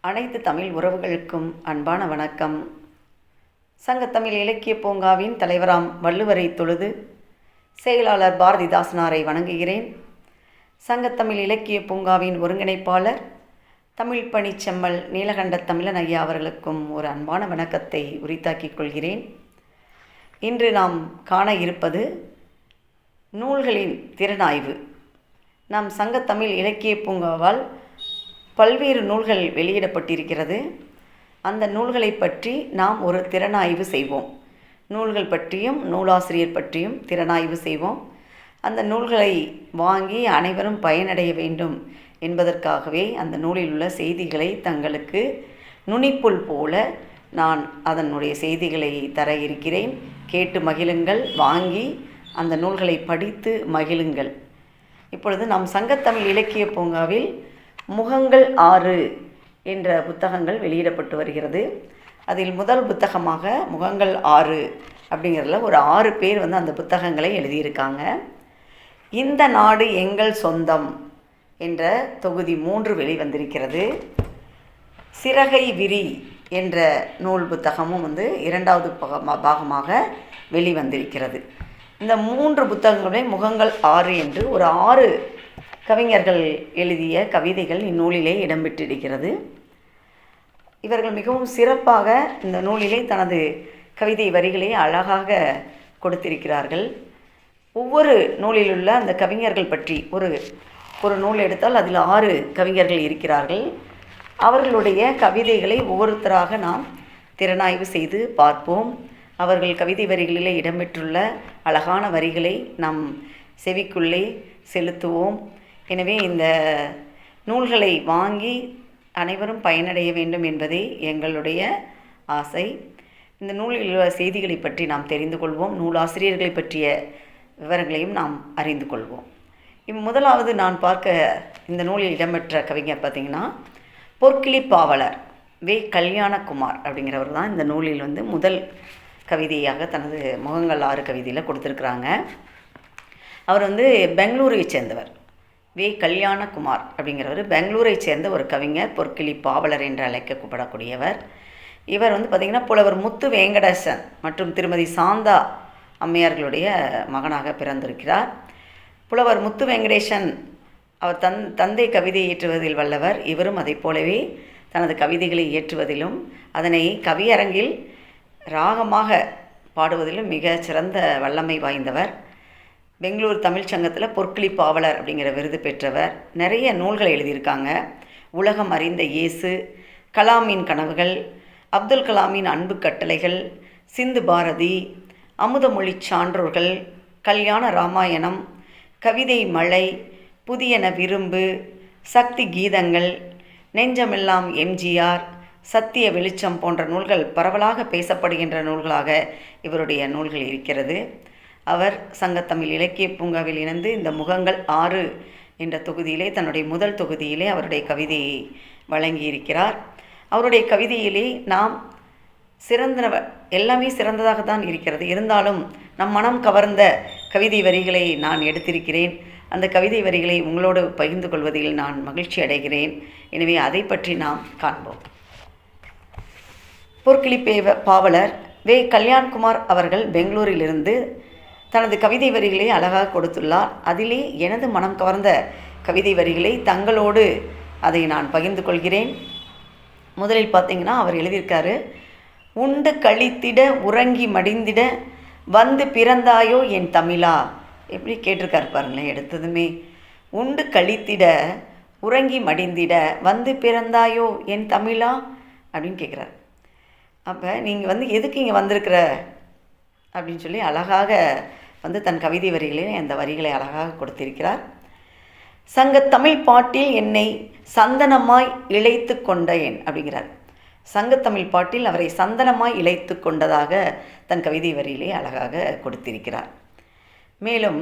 அனைத்து தமிழ் உறவுகளுக்கும் அன்பான வணக்கம். சங்கத்தமிழ் இலக்கிய பூங்காவின் தலைவராம் வள்ளுவரை தொழுது செயலாளர் பாரதிதாசனாரை வணங்குகிறேன். சங்கத்தமிழ் இலக்கிய பூங்காவின் ஒருங்கிணைப்பாளர் தமிழ் பணிச்செம்மல் நீலகண்ட தமிழன் ஐயா அவர்களுக்கும் ஒரு அன்பான வணக்கத்தை உரித்தாக்கிக் கொள்கிறேன். இன்று நாம் காண இருப்பது நூல்களின் திறனாய்வு. நம் சங்கத்தமிழ் இலக்கிய பூங்காவால் பல்வேறு நூல்கள் வெளியிடப்பட்டிருக்கிறது. அந்த நூல்களை பற்றி நாம் ஒரு திறனாய்வு செய்வோம். நூல்கள் பற்றியும் நூலாசிரியர் பற்றியும் திறனாய்வு செய்வோம். அந்த நூல்களை வாங்கி அனைவரும் பயனடைய வேண்டும் என்பதற்காகவே அந்த நூலில் உள்ள செய்திகளை தங்களுக்கு நுனிப்புல் போல நான் அதனுடைய செய்திகளை தர இருக்கிறேன். கேட்டு மகிழுங்கள், வாங்கி அந்த நூல்களை படித்து மகிழுங்கள். இப்பொழுது நம் சங்கத்தமிழ் இலக்கிய பூங்காவில் முகங்கள் 6 என்ற புத்தகங்கள் வெளியிடப்பட்டு வருகிறது. அதில் முதல் புத்தகமாக முகங்கள் 6 அப்படிங்கிறதுல ஒரு 6 பேர் அந்த புத்தகங்களை எழுதியிருக்காங்க. இந்த நாடு எங்கள் சொந்தம் என்ற தொகுதி 3 வெளிவந்திருக்கிறது. சிறகை விரி என்ற நூல் புத்தகமும் 2வது பாகமாக வெளிவந்திருக்கிறது. இந்த 3 புத்தகங்களுமே முகங்கள் 6 என்று ஒரு 6 கவிஞர்கள் எழுதிய கவிதைகள் இந்நூலிலே இடம்பெற்றிருக்கிறது. இவர்கள் மிகவும் சிறப்பாக இந்த நூலிலே தனது கவிதை வரிகளை அழகாக கொடுத்திருக்கிறார்கள். ஒவ்வொரு நூலில் உள்ள அந்த கவிஞர்கள் பற்றி ஒரு நூல் எடுத்தால் அதில் 6 கவிஞர்கள் இருக்கிறார்கள். அவர்களுடைய கவிதைகளை ஒவ்வொருத்தராக நாம் திறனாய்வு செய்து பார்ப்போம். அவர்கள் கவிதை வரிகளிலே இடம்பெற்றுள்ள அழகான வரிகளை நம் செவிக்குள்ளே செலுத்துவோம். எனவே இந்த நூல்களை வாங்கி அனைவரும் பயனடைய வேண்டும் என்பதே எங்களுடைய ஆசை. இந்த நூலில் உள்ள செய்திகளை பற்றி நாம் தெரிந்து கொள்வோம். நூலாசிரியர்களை பற்றிய விவரங்களையும் நாம் அறிந்து கொள்வோம். முதலாவது நான் பார்க்க இந்த நூலில் இடம்பெற்ற கவிஞர் பார்த்திங்கன்னா பொற்கிளி பாவலர் வே. கல்யாணகுமார் அப்படிங்கிறவர் தான் இந்த நூலில் முதல் கவிதையாக தனது முகங்கள் 6 கவிதையில் கொடுத்துருக்குறாங்க. அவர் பெங்களூரை சேர்ந்தவர். வே. கல்யாணகுமார் அப்படிங்கிறவர் பெங்களூரை சேர்ந்த ஒரு கவிஞர், பொற்கிளி பாவலர் என்று அழைக்கப்படக்கூடியவர். இவர் பார்த்திங்கன்னா புலவர் முத்து வெங்கடேசன் மற்றும் திருமதி சாந்தா அம்மையார்களுடைய மகனாக பிறந்திருக்கிறார். புலவர் முத்து வெங்கடேசன் அவர் தந்தை கவிதை இயற்றுவதில் வல்லவர். இவரும் அதை போலவே தனது கவிதைகளை இயற்றுவதிலும் அதனை கவியரங்கில் ராகமாக பாடுவதிலும் மிக சிறந்த வல்லமை வாய்ந்தவர். பெங்களூர் தமிழ் சங்கத்தில் பொற்கிளி பாவலர் அப்படிங்கிற விருது பெற்றவர். நிறைய நூல்கள் எழுதியிருக்காங்க. உலகம் அறிந்த இயேசு, கலாமின் கனவுகள், அப்துல் கலாமின் அன்பு கட்டளைகள், சிந்து பாரதி, அமுதமொழி சான்றோர்கள், கல்யாண ராமாயணம், கவிதை மழை, புதியன விரும்பு, சக்தி கீதங்கள், நெஞ்சமெல்லாம் எம்ஜிஆர், சத்திய வெளிச்சம் போன்ற நூல்கள் பரவலாக பேசப்படுகின்ற நூல்களாக இவருடைய நூல்கள் இருக்கிறது. அவர் சங்கத்தமிழ் இலக்கிய பூங்காவில் இணைந்து இந்த முகங்கள் 6 என்ற தொகுதியிலே தன்னுடைய முதல் தொகுதியிலே அவருடைய கவிதையை வழங்கியிருக்கிறார். அவருடைய கவிதையிலே நாம் எல்லாமே சிறந்ததாக தான் இருக்கிறது. இருந்தாலும் நம் மனம் கவர்ந்த கவிதை வரிகளை நான் எடுத்திருக்கிறேன். அந்த கவிதை வரிகளை உங்களோடு பகிர்ந்து கொள்வதில் நான் மகிழ்ச்சி அடைகிறேன். எனவே அதை பற்றி நாம் காண்போம். பொற்கிளி பாவலர் வே. கல்யாண்குமார் அவர்கள் பெங்களூரிலிருந்து தனது கவிதை வரிகளை அழகாக கொடுத்துள்ளார். அதிலே எனது மனம் கவர்ந்த கவிதை வரிகளை தங்களோடு அதை நான் பகிர்ந்து கொள்கிறேன். முதலில் பார்த்திங்கன்னா அவர் எழுதியிருக்காரு, உண்டு கழித்திட உறங்கி மடிந்திட வந்து பிறந்தாயோ என் தமிழா. எப்படி கேட்டிருக்காரு பாருங்களேன். எடுத்ததுமே உண்டு கழித்திட உறங்கி மடிந்திட வந்து பிறந்தாயோ என் தமிழா அப்படின்னு கேட்குறார். அப்போ நீங்கள் எதுக்கு இங்கே வந்திருக்கிற அப்படின்னு சொல்லி அழகாக தன் கவிதை வரிகளே அந்த வரிகளை அழகாக கொடுத்திருக்கிறார். சங்கத்தமிழ் பாட்டில் என்னை சந்தனமாய் இழைத்து கொண்டேன் அப்படிங்கிறார். சங்கத்தமிழ் பாட்டில் அவரை சந்தனமாய் இழைத்து கொண்டதாக தன் கவிதை வரியிலே அழகாக கொடுத்திருக்கிறார். மேலும்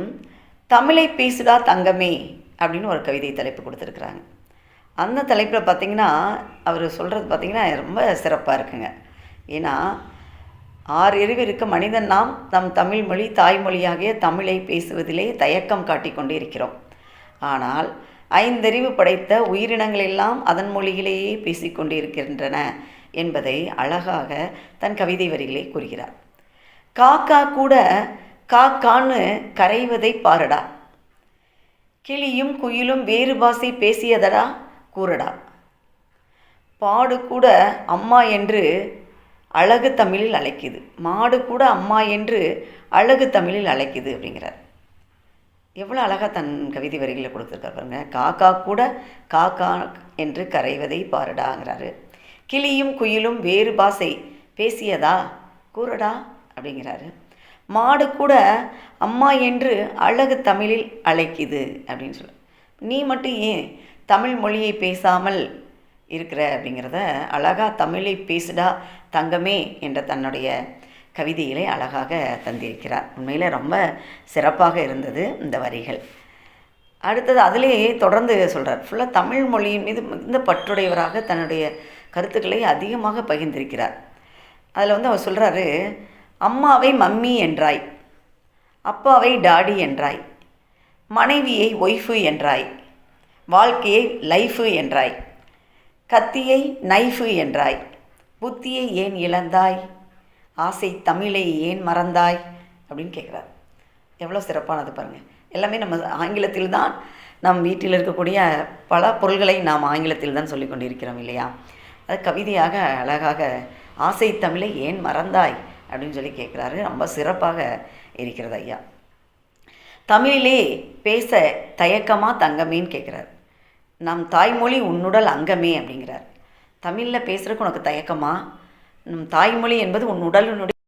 தமிழை பேசுடா தங்கமே அப்படின்னு ஒரு கவிதை தலைப்பு கொடுத்துருக்குறாங்க. அந்த தலைப்பில் பார்த்திங்கன்னா அவர் சொல்கிறது பார்த்திங்கன்னா ரொம்ப சிறப்பாக இருக்குங்க. ஏன்னா 6 அறிவு இருக்க மனிதன் நாம் நம் தமிழ் மொழி தாய்மொழியாகிய தமிழை பேசுவதிலே தயக்கம் காட்டிக்கொண்டு இருக்கிறோம். ஆனால் ஐந்தறிவு படைத்த உயிரினங்கள் எல்லாம் அதன் மொழியிலேயே பேசிக்கொண்டிருக்கின்றன என்பதை அழகாக தன் கவிதை வரிகளை கூறுகிறார். காக்கா கூட காக்கான்னு கரைவதை பாருடா, கிளியும் குயிலும் வேறு பாசை பேசியதடா கூறடா, பாடு கூட அம்மா என்று அழகு தமிழில் அழைக்குது, மாடு கூட அம்மா என்று அழகு தமிழில் அழைக்குது அப்படிங்கிறார். எவ்வளோ அழகாக தன் கவிதை வரிகளை கொடுத்துருக்கார் பாருங்க. காக்கா கூட காக்கா என்று கரைவதை பாருடாங்கிறாரு. கிளியும் குயிலும் வேறு பாசை பேசியதா கூறடா அப்படிங்கிறாரு. மாடு கூட அம்மா என்று அழகு தமிழில் அழைக்குது அப்படின்னு சொல்ல, நீ மட்டும் ஏன் தமிழ் மொழியை பேசாமல் இருக்கிற அப்படிங்கிறத அழகாக தமிழை பேசுடா தங்கமே என்ற தன்னுடைய கவிதையிலே அழகாக தந்திருக்கிறார். உண்மையில் ரொம்ப சிறப்பாக இருந்தது இந்த வரிகள். அடுத்தது அதிலே தொடர்ந்து சொல்கிறார். ஃபுல்லாக தமிழ் மொழியின் மீது மிகுந்த பற்றுடையவராக தன்னுடைய கருத்துக்களை அதிகமாக பகிர்ந்திருக்கிறார். அதில் அவர் சொல்கிறாரு, அம்மாவை மம்மி என்றாய், அப்பாவை டாடி என்றாய், மனைவியை ஒய்ஃபு என்றாய், வாழ்க்கையை லைஃபு என்றாய், கத்தியை நைஃபு என்றாய், புத்தியை ஏன் இழந்தாய், ஆசை தமிழை ஏன் மறந்தாய் அப்படின்னு கேட்குறார். எவ்வளோ சிறப்பானது பாருங்கள். எல்லாமே நம்ம ஆங்கிலத்தில் தான், நம் வீட்டில் இருக்கக்கூடிய பல பொருள்களை நாம் ஆங்கிலத்தில் தான் சொல்லி கொண்டிருக்கிறோம் இல்லையா? அது கவிதையாக அழகாக ஆசை தமிழை ஏன் மறந்தாய் அப்படின்னு சொல்லி கேட்குறாரு. ரொம்ப சிறப்பாக இருக்கிறது ஐயா. தமிழிலே பேச தயக்கமா தங்கமேன்னு கேட்குறார். நம் தாய்மொழி உன்னுடல் அங்கமே அப்படிங்கிறார். தமிழில் பேசுகிறதுக்கு உனக்கு தயக்கமா? நம் தாய்மொழி என்பது உன் உடலினுடைய